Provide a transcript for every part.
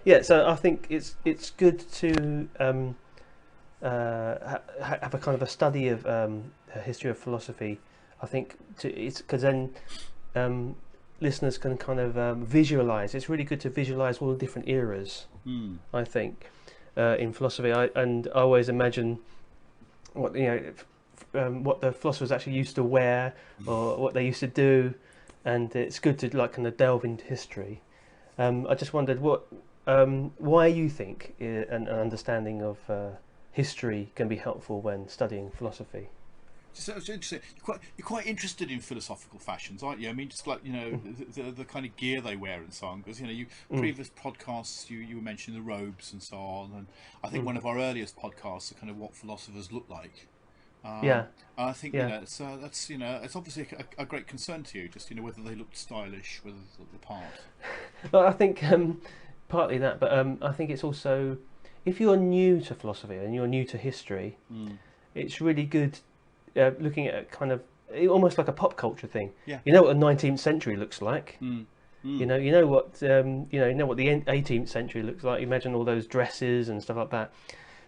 Yeah, so I think it's good to have a kind of a study of a history of philosophy. I think it's because then um, listeners can kind of visualize. It's really good to visualize all the different eras. Mm. I think in philosophy, I always imagine what what the philosophers actually used to wear or what they used to do, and it's good to like kind of delve into history. I just wondered why you think an understanding of history can be helpful when studying philosophy. So it's interesting. You're quite interested in philosophical fashions, aren't you? I mean, just like Mm, the kind of gear they wear and so on. Because you mm, previous podcasts you were mentioning the robes and so on, and I think mm. one of our earliest podcasts are kind of what philosophers look like. Yeah, And I think yeah. it's that's it's obviously a great concern to you, just whether they looked stylish, whether they looked the part. Well, I think partly that, but I think it's also if you're new to philosophy and you're new to history, Mm. it's really good looking at kind of almost like a pop culture thing. Yeah. You know what the 19th century looks like. Mm. Mm. You know what the 18th century looks like. Imagine all those dresses and stuff like that.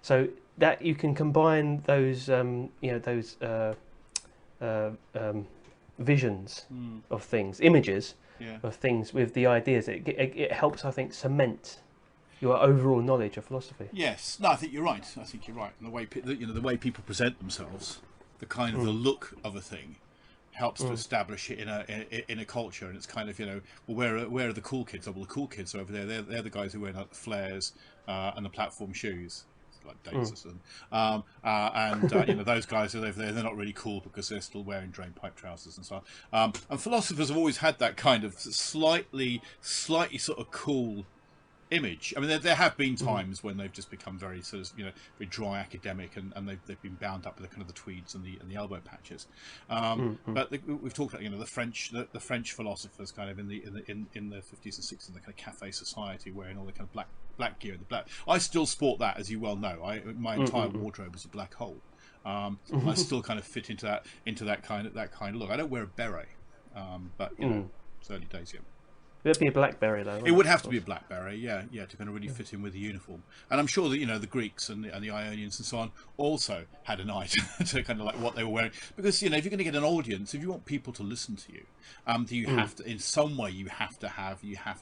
So that you can combine those, those visions Mm. of things, images Yeah. of things with the ideas. It helps, I think, cement your overall knowledge of philosophy. Yes, no, I think you're right. I think you're right. And the way the way people present themselves, the kind of the Mm, look of a thing, helps to mm, establish it in a culture. And it's kind of well, where are the cool kids? Oh, well, the cool kids are over there. They're the guys who wear like the flares and the platform shoes. It's like dates mm. or something. And those guys are over there. They're not really cool because they're still wearing drain pipe trousers and so on. And philosophers have always had that kind of slightly sort of cool image. I mean, there have been Mm, times when they've just become very sort of very dry academic, and they've been bound up with the kind of the tweeds and the elbow patches. mm, mm, But we've talked about the French philosophers kind of in the 50s and 60s, the kind of cafe society, wearing all the kind of black gear and the black. I still sport that, as you well know. My mm, entire mm, wardrobe is a black hole, and I mm. still kind of fit into that kind of look. I don't wear a beret, but Mm. it's early days yet. It'd be a blackberry though, It wouldn't would it? Of have to be course. a blackberry, yeah, to kind of really fit in with the uniform. And I'm sure that the Greeks and the Ionians and so on also had an eye to kind of like what they were wearing, because if you're going to get an audience, if you want people to listen to you, do you Mm, have to in some way you have to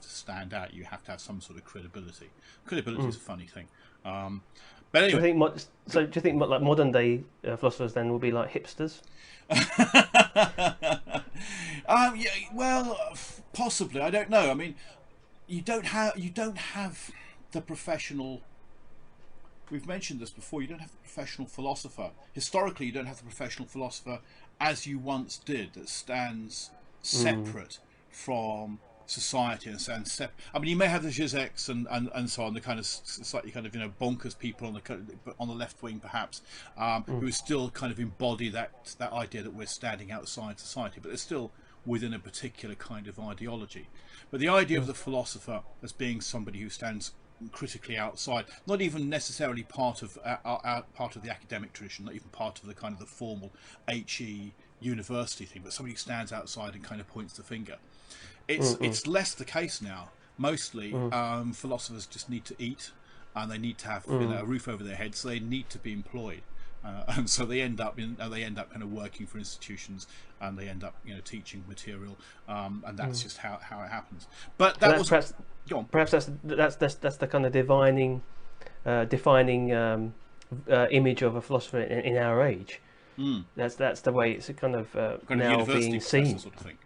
stand out, you have to have some sort of credibility. Credibility mm. is a funny thing, but Do you anyway. think do you think like modern day philosophers then will be like hipsters? Yeah, well, possibly. I don't know. I mean, you don't have the professional. We've mentioned this before. You don't have the professional philosopher. Historically, you don't have the professional philosopher as you once did, that stands Mm, separate from society and stands separate. I mean, you may have the Zizeks and so on, the kind of slightly kind of bonkers people on the left wing, perhaps, mm, who still kind of embody that idea that we're standing outside society, but they're still within a particular kind of ideology. But the idea of mm, the philosopher as being somebody who stands critically outside, not even necessarily part of the academic tradition, not even part of the kind of the formal HE university thing, but somebody who stands outside and kind of points the finger. mm, mm, It's less the case now. Mostly, mm, philosophers just need to eat, and they need to have mm, a roof over their heads. So they need to be employed, and so they end up kind of working for institutions, and they end up teaching material, and that's mm. just how it happens. But So that that's wasn't. Go on. perhaps that's the kind of defining image of a philosopher in our age. Mm. That's the way it's kind of Kind of now university being professor seen. sort of thing.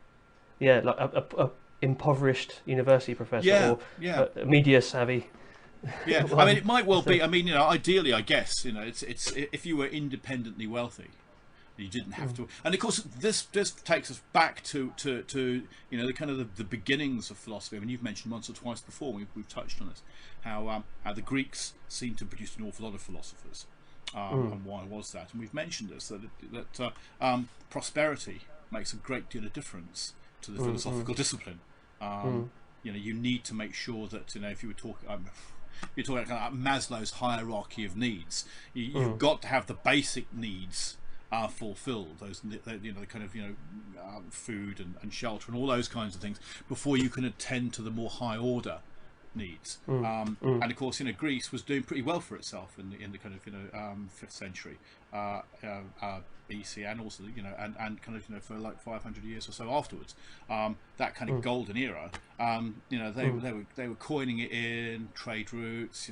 Yeah, like a impoverished university professor Yeah, or yeah. media savvy Yeah, I mean, one. it might well So, be. I mean, ideally, I guess, it's if you were independently wealthy, you didn't have mm, to. And of course, this takes us back to the kind of the beginnings of philosophy. I mean, you've mentioned once or twice before. We've touched on this, how the Greeks seem to produce an awful lot of philosophers, mm, and why was that? And we've mentioned this that prosperity makes a great deal of difference to the mm, mm, philosophical discipline. Um, mm, you need to make sure that if you were talking. You're talking about Maslow's hierarchy of needs. You've mm, got to have the basic needs are fulfilled. Those the kind of food and shelter and all those kinds of things before you can attend to the more high order needs. And of course, Greece was doing pretty well for itself in the kind of 5th century BC, and also and kind of for like 500 years or so afterwards. That kind of golden era. They were coining it in trade routes,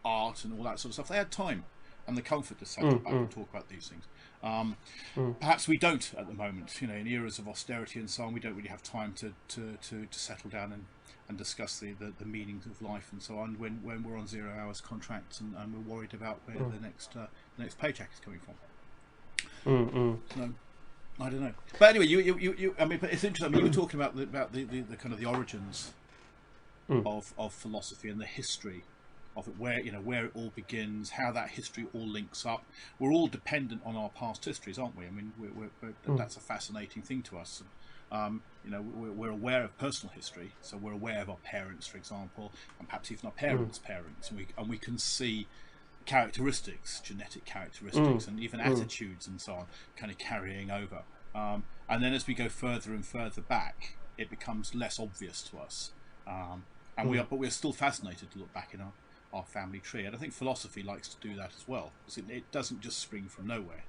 art and all that sort of stuff. They had time and the comfort to settle back and talk about these things. Perhaps we don't at the moment. In eras of austerity and so on, we don't really have time to settle down and discuss the meanings of life and so on when we're on 0 hours contracts and we're worried about where the next paycheck is coming from. So, I don't know. But anyway, you I mean, but it's interesting. I mean, you were talking about the kind of the origins of philosophy and the history of it, where it all begins, how that history all links up. We're all dependent on our past histories, aren't we? I mean, that's a fascinating thing to us. We're aware of personal history, so we're aware of our parents, for example, and perhaps even our parents' parents, and we can see characteristics, genetic characteristics, and even attitudes and so on, kind of carrying over. And then as we go further and further back, it becomes less obvious to us. And we're still fascinated to look back in our family tree, and I think philosophy likes to do that as well, because it doesn't just spring from nowhere.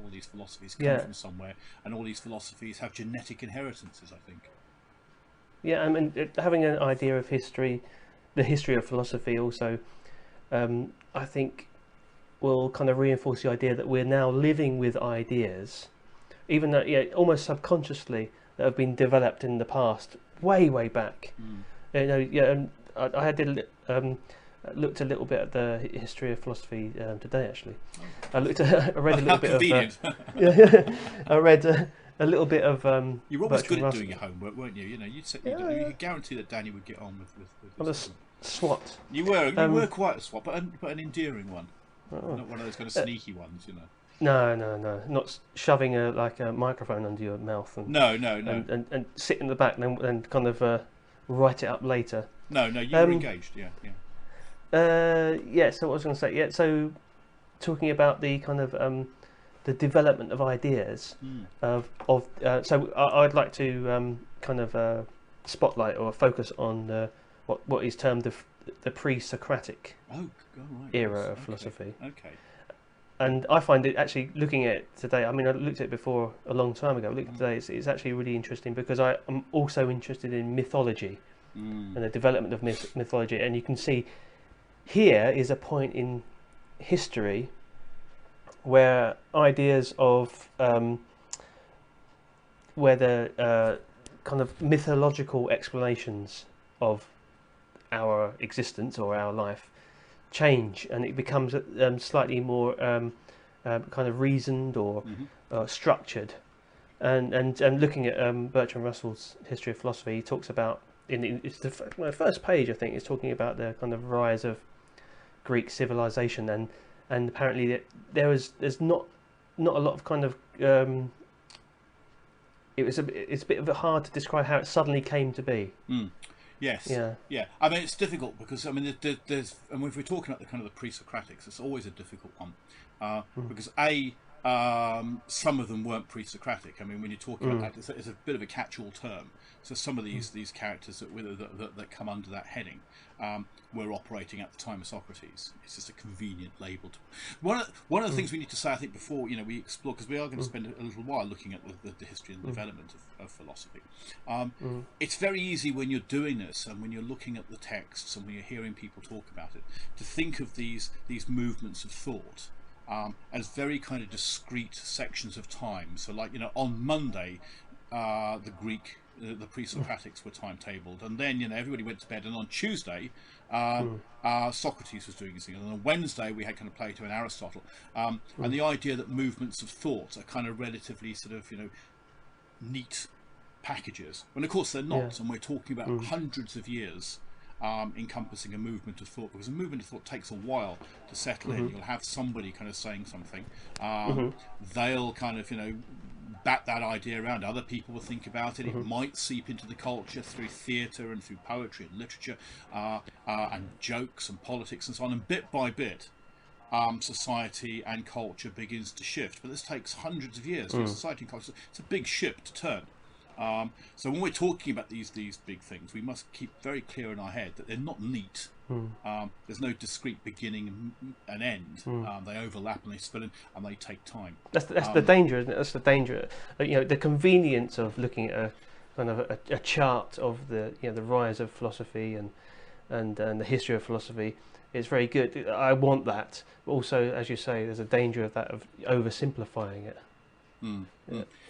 All these philosophies come from somewhere, and all these philosophies have genetic inheritances, I think. Yeah, I mean, having an idea of history, the history of philosophy also, I think will kind of reinforce the idea that we're now living with ideas, even though almost subconsciously, that have been developed in the past, way back. I looked a little bit at the history of philosophy today. Actually, I read a little bit of. I read a little bit of. You were always good at doing your homework, weren't you? You could guarantee that Danny would get on with this. SWAT. You were quite a SWAT, but an endearing one, not one of those kind of sneaky ones, No, not shoving a microphone under your mouth. And, no. And sit in the back and kind of write it up later. No, you were engaged. Yeah. So what I was going to say, so talking about the kind of the development of ideas so I'd like to kind of spotlight or focus on what is termed the pre-Socratic era of philosophy. Okay. And I find it actually, looking at it today, I mean, I looked at it before a long time ago, looked at it today, it's actually really interesting, because I am also interested in mythology and the development of mythology. And you can see here is a point in history where ideas of where the kind of mythological explanations of our existence or our life change, and it becomes slightly more kind of reasoned or structured. And looking at Bertrand Russell's History of Philosophy, he talks about it's the first page, I think, is talking about the kind of rise of Greek civilization, and apparently there's not a lot of kind of it's a bit hard to describe how it suddenly came to be. Yes. Yeah. I mean, it's difficult because there's and if we're talking about the kind of the pre-Socratics, it's always a difficult one because some of them weren't pre-Socratic. I mean, when you're talking about that, it's a bit of a catch-all term. So some of these characters that come under that heading were operating at the time of Socrates. It's just a convenient label. One of the things we need to say, I think, before we explore, because we are going to spend a little while looking at the history and development of philosophy. It's very easy when you're doing this and when you're looking at the texts and when you're hearing people talk about it, to think of these movements of thought as very kind of discrete sections of time. So, like, on Monday, the pre-Socratics were timetabled, and then everybody went to bed, and on Tuesday Socrates was doing his thing, and on Wednesday we had kind of Plato and Aristotle, and the idea that movements of thought are kind of relatively sort of neat packages, when of course they're not. And we're talking about hundreds of years encompassing a movement of thought, because a movement of thought takes a while to settle in. You'll have somebody kind of saying something, they'll kind of bat that idea around, other people will think about it, it might seep into the culture through theatre and through poetry and literature and jokes and politics and so on, and bit by bit society and culture begins to shift. But this takes hundreds of years for society and culture. It's a big ship to turn. So when we're talking about these big things, we must keep very clear in our head that they're not neat. There's no discrete beginning and end. They overlap and they spill in, and they take time. That's the danger, isn't it? That's the danger. The convenience of looking at a kind of a chart of the the rise of philosophy and the history of philosophy is very good. I want that. But also, as you say, there's a danger of that, of oversimplifying it.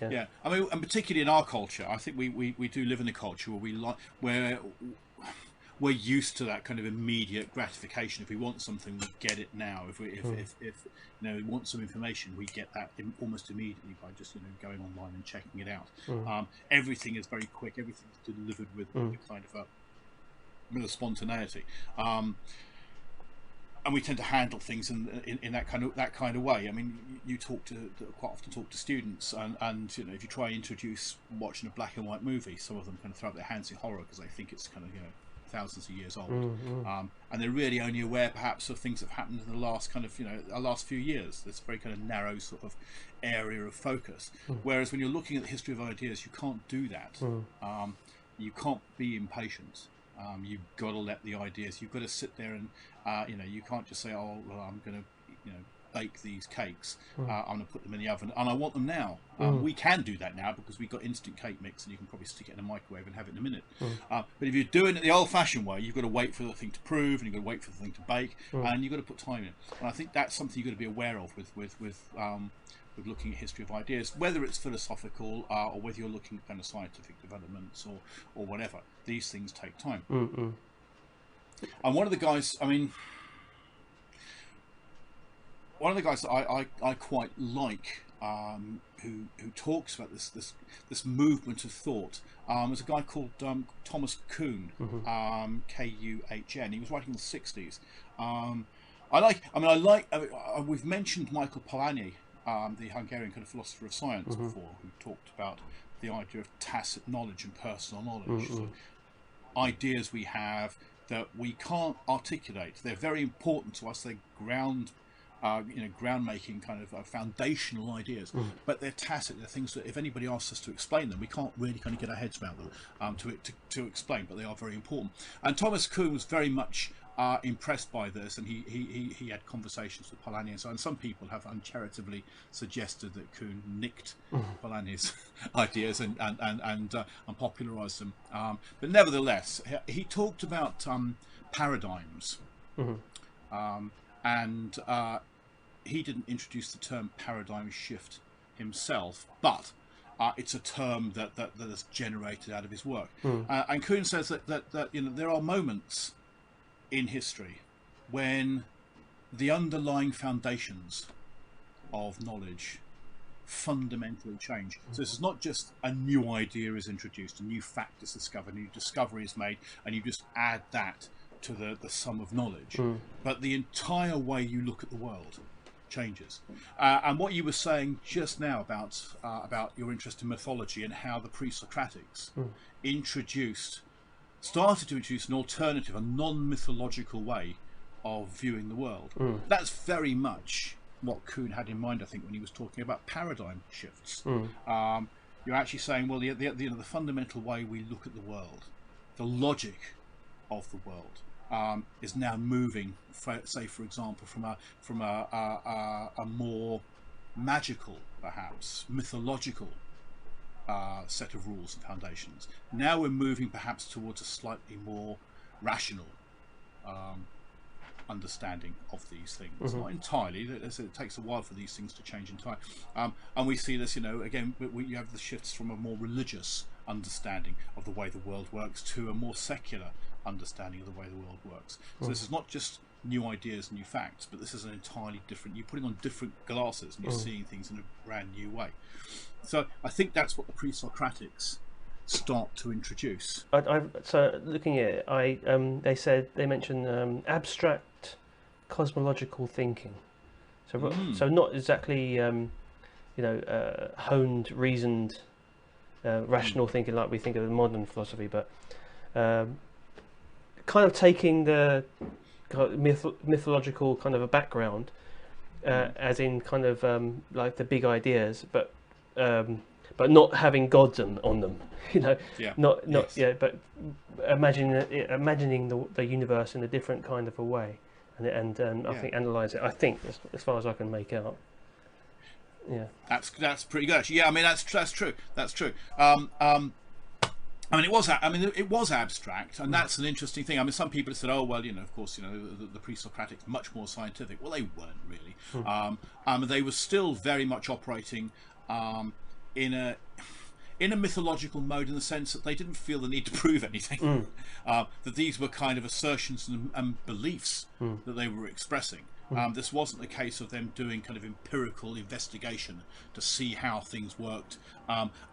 Yeah. I mean, and particularly in our culture, I think we do live in a culture where we're used to that kind of immediate gratification. If we want something, we get it now. If we want some information, we get that almost immediately by just going online and checking it out. Everything is very quick. Everything's delivered with a kind of a spontaneity. And we tend to handle things in that kind of way. I mean, you quite often talk to students, and if you try and introduce watching a black and white movie, some of them kind of throw up their hands in horror because they think it's kind of thousands of years old, and they're really only aware perhaps of things that have happened in the last last few years. It's a very kind of narrow sort of area of focus. Whereas when you're looking at the history of ideas, you can't do that. You can't be impatient. You've got to let the ideas. You've got to sit there and you can't just say, oh well, I'm going to bake these cakes. I'm going to put them in the oven and I want them now. We can do that now because we've got instant cake mix and you can probably stick it in a microwave and have it in a minute. But if you're doing it the old-fashioned way, you've got to wait for the thing to prove and you've got to wait for the thing to bake, and you've got to put time in. And I think that's something you've got to be aware of with looking at history of ideas, whether it's philosophical or whether you're looking at kind of scientific developments or whatever. These things take time. And one of the guys, that I quite like, who talks about this movement of thought, is a guy called Thomas Kuhn, Kuhn. He was writing in the 60s. We've mentioned Michael Polanyi, the Hungarian kind of philosopher of science before, who talked about the idea of tacit knowledge and personal knowledge. So ideas we have that we can't articulate. They're very important to us. They're ground-making kind of foundational ideas, but they're tacit. They're things that if anybody asks us to explain them, we can't really kind of get our heads around them to explain. But they are very important. And Thomas Kuhn was very much impressed by this, and he had conversations with Polanyi and so on. And some people have uncharitably suggested that Kuhn nicked Polanyi's ideas and popularised them. But nevertheless, he talked about paradigms, and he didn't introduce the term paradigm shift himself, but it's a term that is generated out of his work. And Kuhn says that there are moments in history when the underlying foundations of knowledge fundamentally change. So this is not just a new idea is introduced, a new fact is discovered, a new discovery is made, and you just add that to the sum of knowledge, but the entire way you look at the world changes. And what you were saying just now about your interest in mythology and how the pre-Socratics started to introduce an alternative, a non-mythological way of viewing the world. That's very much what Kuhn had in mind, I think, when he was talking about paradigm shifts. You're actually saying, well, the fundamental way we look at the world, the logic of the world, is now moving, say, for example, from a more magical, perhaps mythological set of rules and foundations. Now we're moving perhaps towards a slightly more rational understanding of these things. Not entirely. It takes a while for these things to change entirely. And we see this, again, you have the shifts from a more religious understanding of the way the world works to a more secular understanding of the way the world works. So this is not just new ideas, new facts, but this is an entirely different, you're putting on different glasses and you're seeing things in a brand new way. So I think that's what the pre-Socratics start to introduce. So looking at it, they mentioned abstract cosmological thinking. So not exactly honed, reasoned, rational thinking like we think of in modern philosophy, but kind of taking the mythological kind of a background, as in kind of like the big ideas, but but not having gods on them. You know, Yeah. not Yes. yeah, but imagining the universe in a different kind of a way, and I Yeah. think analyze it. I think as far as I can make out. Yeah. That's pretty good, actually. Yeah, I mean that's true. That's true. I mean, it was abstract, and that's an interesting thing. I mean, some people have said, "Oh, well, you know, of course, you know, the pre-Socratic is much more scientific." Well, they weren't really. They were still very much operating in a mythological mode, in the sense that they didn't feel the need to prove anything. That these were kind of assertions and beliefs that they were expressing. This wasn't a case of them doing kind of empirical investigation to see how things worked,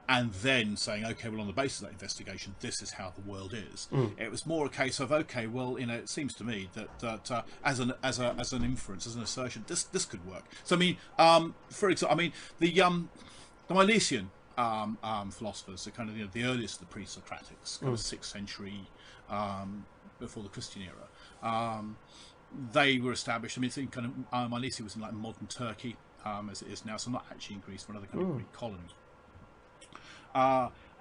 and then saying, okay, well, on the basis of that investigation, this is how the world is. It was more a case of, okay, well, you know, it seems to me that as an inference, as an assertion, this could work. So I mean, for example, I mean the Milesian philosophers are kind of, you know, the earliest of the pre-Socratics, kind of 6th century before the Christian era. They were established. I mean, it's in kind of Milesian was in like modern Turkey, as it is now, so not actually in Greece, but another kind of Greek colony.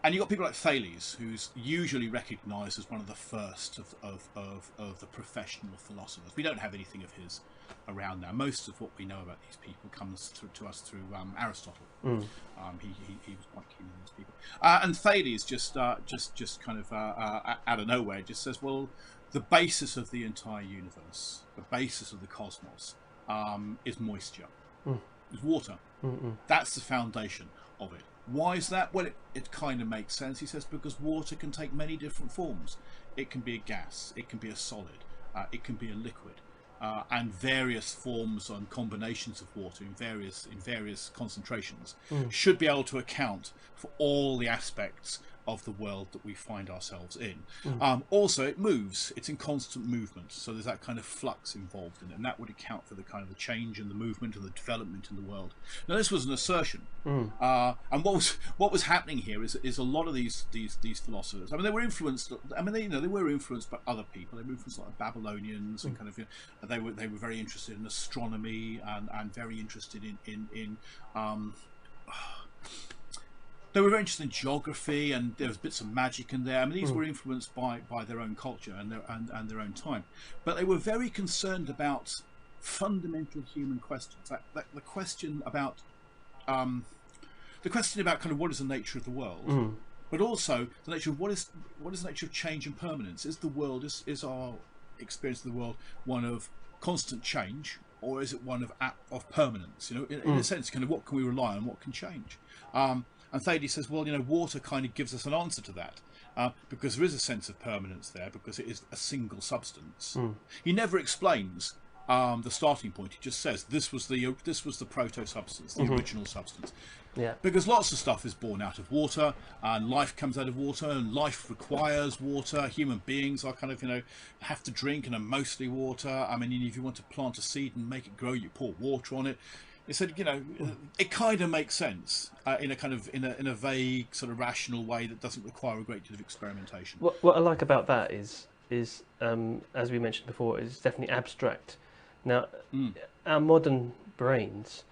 And you've got people like Thales, who's usually recognised as one of the first of the professional philosophers. We don't have anything of his around now. Most of what we know about these people comes to us through Aristotle. He was quite keen on these people. And Thales just kind of out of nowhere just says, well, the basis of the entire universe, the basis of the cosmos, is moisture, is water. That's the foundation of it. Why is that? Well, it kind of makes sense. He says because water can take many different forms. It can be a gas, it can be a solid, it can be a liquid, and various forms and combinations of water in various concentrations should be able to account for all the aspects of the world that we find ourselves in. Also, it moves. It's in constant movement, so there's that kind of flux involved in it, and that would account for the kind of the change and the movement and the development in the world. Now, this was an assertion, and what was happening here is a lot of these philosophers. I mean, they were influenced. I mean, they were influenced by other people. They were influenced like the Babylonians, and kind of, you know, they were very interested in astronomy and very interested in they were very interested in geography, and there was bits of magic in there. I mean, these were influenced by their own culture and their own time, but they were very concerned about fundamental human questions. The question about kind of what is the nature of the world, but also the nature of what is the nature of change and permanence. Is the world is our experience of the world one of constant change, or is it one of permanence? You know, in a sense, kind of what can we rely on, what can change? And Thales says, well, you know, water kind of gives us an answer to that, because there is a sense of permanence there, because it is a single substance. He never explains the starting point. He just says this was the proto-substance, the original substance. Yeah. Because lots of stuff is born out of water, and life comes out of water, and life requires water. Human beings are kind of, you know, have to drink and are mostly water. I mean, if you want to plant a seed and make it grow, you pour water on it. It said, you know, it kind of makes sense in a vague sort of rational way that doesn't require a great deal of experimentation. What I like about that is as we mentioned before, is definitely abstract. Now, our modern brains,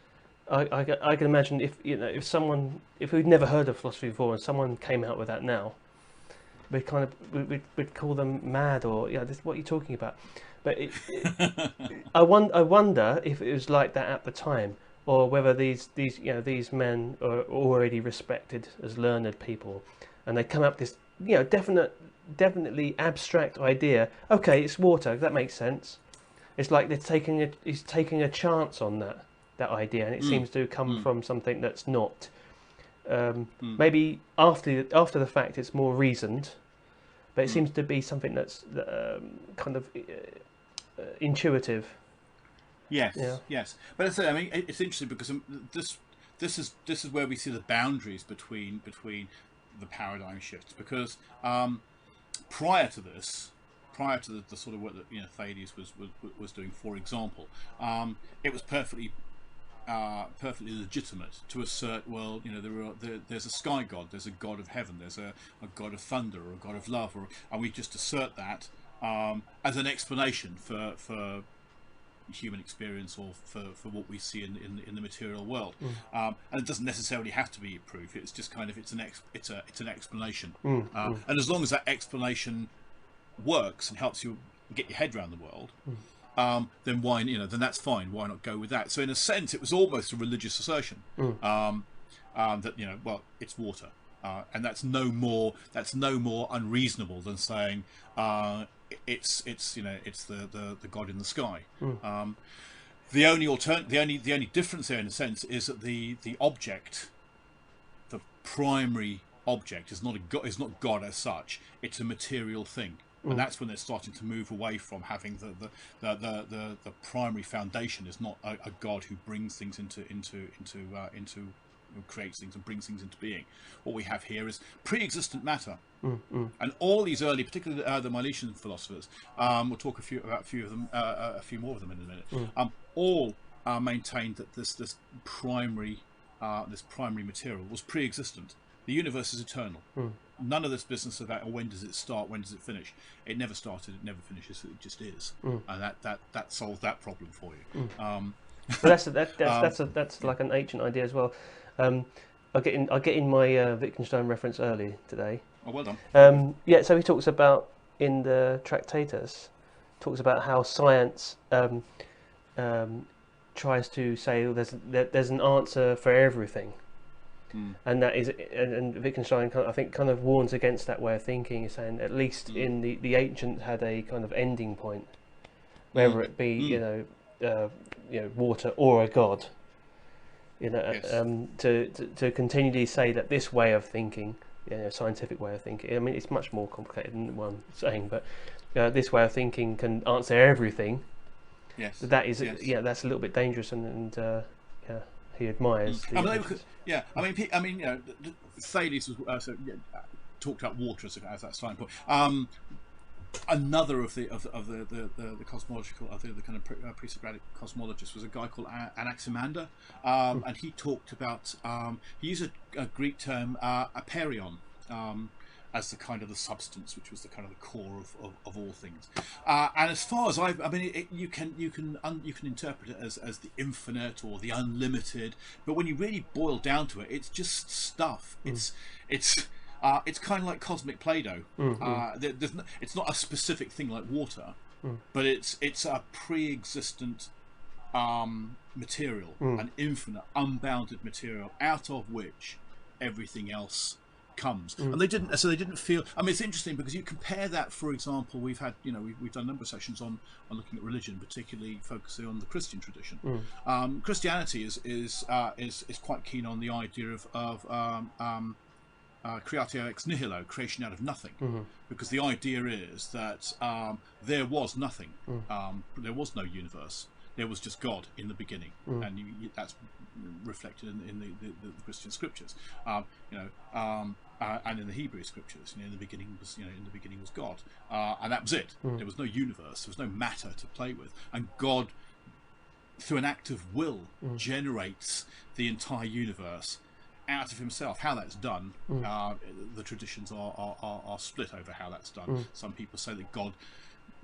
I can imagine if we'd never heard of philosophy before and someone came out with that now, we'd call them mad, or what are you talking about? But I wonder if it was like that at the time, or whether these men are already respected as learned people, and they come up with this definitely abstract idea. Okay, it's water. That makes sense. It's like he's taking a chance on that idea, and it seems to come from something that's not. Maybe after the fact, it's more reasoned, but it seems to be something that's kind of intuitive. Yes, Yeah. yes. But I mean, it's interesting because this is where we see the boundaries between the paradigm shifts. Because prior to the sort of work that Thales was doing, for example, it was perfectly legitimate to assert, well, there's a sky god, there's a god of heaven, there's a god of thunder, or a god of love, and we just assert that as an explanation for human experience or for what we see in the material world. And it doesn't necessarily have to be proof. It's just kind of it's an explanation. And as long as that explanation works and helps you get your head around the world, then why, then that's fine. Why not go with that? So in a sense, it was almost a religious assertion that well, it's water, and that's no more unreasonable than saying it's the God in the sky. The only difference there, in a sense, is that the object, the primary object, is not God as such. It's a material thing. And that's when they're starting to move away from having the primary foundation is not a God who brings things who creates things and brings things into being. What we have here is pre-existent matter, and all these early, particularly the Milesian philosophers, we'll talk about a few more of them in a minute. All maintained that this primary material was pre-existent. The universe is eternal. None of this business about when does it start, when does it finish. It never started, it never finishes. It just is, and that solves that problem for you. But that's like an ancient idea as well. I get in my Wittgenstein reference early today. Oh, well done. Yeah, so he talks about in the Tractatus, talks about how science tries to say there's an answer for everything. And that is, and Wittgenstein, I think, kind of warns against that way of thinking. He's saying at least in the ancients had a kind of ending point, whether it be water or a god. Yes. To continually say that this way of thinking, scientific way of thinking. I mean, it's much more complicated than what I'm saying, but this way of thinking can answer everything. Yes. That is, that's a little bit dangerous, and he admires. Thales was talked about water as that starting point. Another of the cosmological, the kind of pre-Socratic cosmologist was a guy called Anaximenes, and he talked about he used a Greek term Aperion as the kind of the substance, which was the kind of the core of all things. And as far as you can interpret it as the infinite or the unlimited, but when you really boil down to it, it's just stuff. It's kind of like cosmic play-doh. It's not a specific thing like water, but it's a pre-existent material, an infinite, unbounded material out of which everything else comes. And they didn't feel. I mean, it's interesting because you compare that. For example, we've had we've done a number of sessions on looking at religion, particularly focusing on the Christian tradition. Christianity is quite keen on the idea of creatio ex nihilo, creation out of nothing, because the idea is that there was nothing, there was no universe, there was just God in the beginning, and that's reflected in the Christian scriptures, and in the Hebrew scriptures. In the beginning was God, and that was it. There was no universe, there was no matter to play with, and God, through an act of will, generates the entire universe out of himself. How that's done, the traditions are split over how that's done. Some people say that God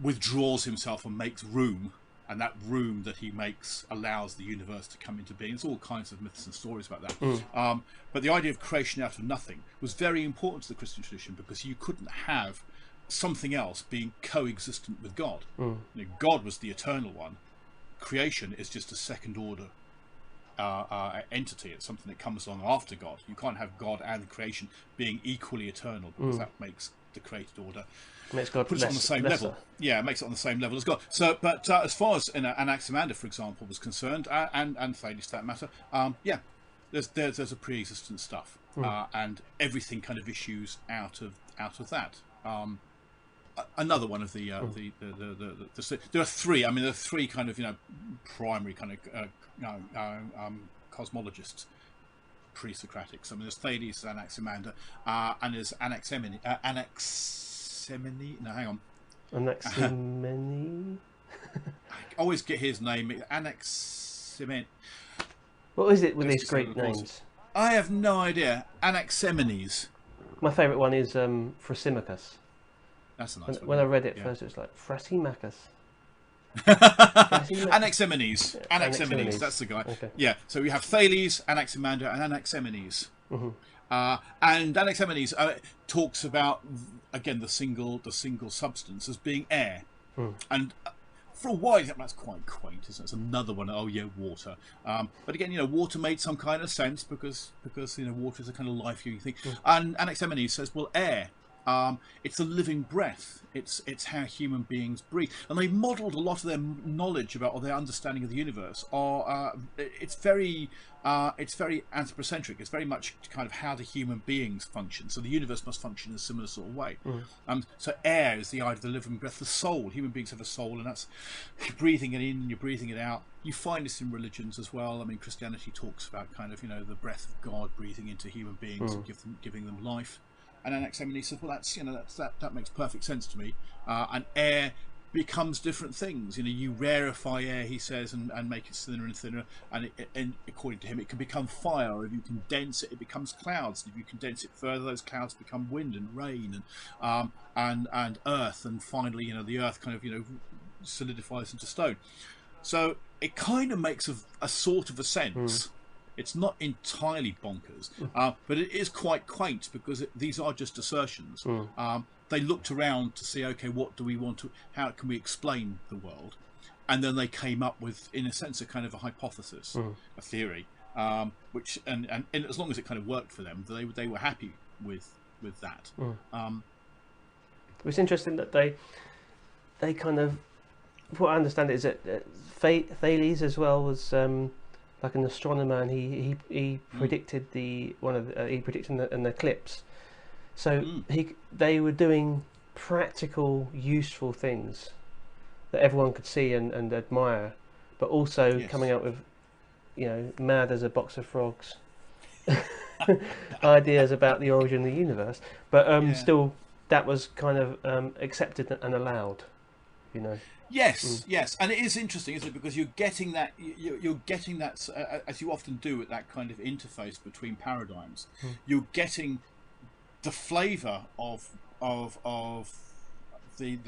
withdraws himself and makes room, and that room that he makes allows the universe to come into being. There's all kinds of myths and stories about that. But the idea of creation out of nothing was very important to the Christian tradition, because you couldn't have something else being coexistent with God. God was the eternal one. Creation is just a second order entity. It's something that comes along after God. You can't have God and creation being equally eternal, because that makes the created order, makes God puts it on the same level. Yeah, it makes it on the same level as God. So, but as far as Anaximenes, for example, was concerned, and Thales, for that matter, there's a pre-existent stuff, and everything kind of issues out of that. Another one of the there are three. I mean, there are three kind of primary kind of cosmologists, pre-Socratics. I mean, there's Thales, Anaximander, and there's Anaximenes. No, hang on. Anaximenes. I always get his name. Anaximenes. What is it with these Greek names? I have no idea. Anaximenes. My favourite one is Thrasymachus. That's a nice one. When I read it first, it was like Thrasymachus. Anaximenes. Anaximenes, that's the guy. Okay. Yeah, so we have Thales, Anaximander, and Anaximenes. Mm-hmm. And Anaximenes talks about, again, the single substance as being air. And for a while, that's quite quaint, isn't it? It's another one. Oh yeah, water. But again, water made some kind of sense because water is a kind of life-giving thing. And Anaximenes says, well, air. It's a living breath. It's how human beings breathe, and they modelled a lot of their knowledge about, or their understanding of the universe. It's very anthropocentric. It's very much kind of how the human beings function. So the universe must function in a similar sort of way. So air is the idea of the living breath, the soul. Human beings have a soul, and that's you're breathing it in and you're breathing it out. You find this in religions as well. I mean, Christianity talks about kind of the breath of God breathing into human beings and giving them life. And Anaximenes says, well, that makes perfect sense to me. And air becomes different things. You rarefy air, he says, and make it thinner and thinner. And according to him, it can become fire. If you condense it, it becomes clouds. And if you condense it further, those clouds become wind and rain and earth. And finally, the earth kind of solidifies into stone. So it kind of makes a sort of a sense. It's not entirely bonkers, but it is quite quaint because these are just assertions. They looked around to see, okay, what do we want to? How can we explain the world? And then they came up with, in a sense, a kind of a hypothesis, a theory, which and as long as it kind of worked for them, they were happy with that. It's interesting that they kind of, what I understand is that Thales as well was. Like an astronomer, and he predicted he predicted an eclipse. So they were doing practical, useful things that everyone could see and admire, but also coming up with, mad as a box of frogs, ideas about the origin of the universe. But still, that was kind of accepted and allowed, Yes, and it is interesting, isn't it? Because you're getting that, as you often do at that kind of interface between paradigms. You're getting the flavour of the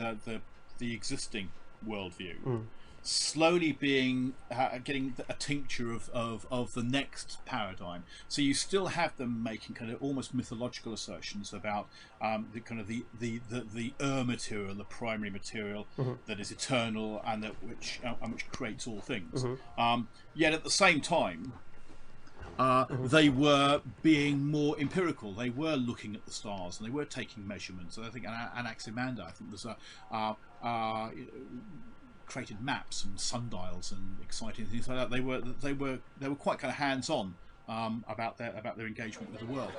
existing worldview, slowly getting a tincture of the next paradigm. So you still have them making kind of almost mythological assertions about the kind of the material, the primary material that is eternal and which creates all things. Yet at the same time, they were being more empirical. They were looking at the stars and they were taking measurements. And I think Anaximander, was created maps and sundials and exciting things like that. They were quite kind of hands-on about their engagement with the world.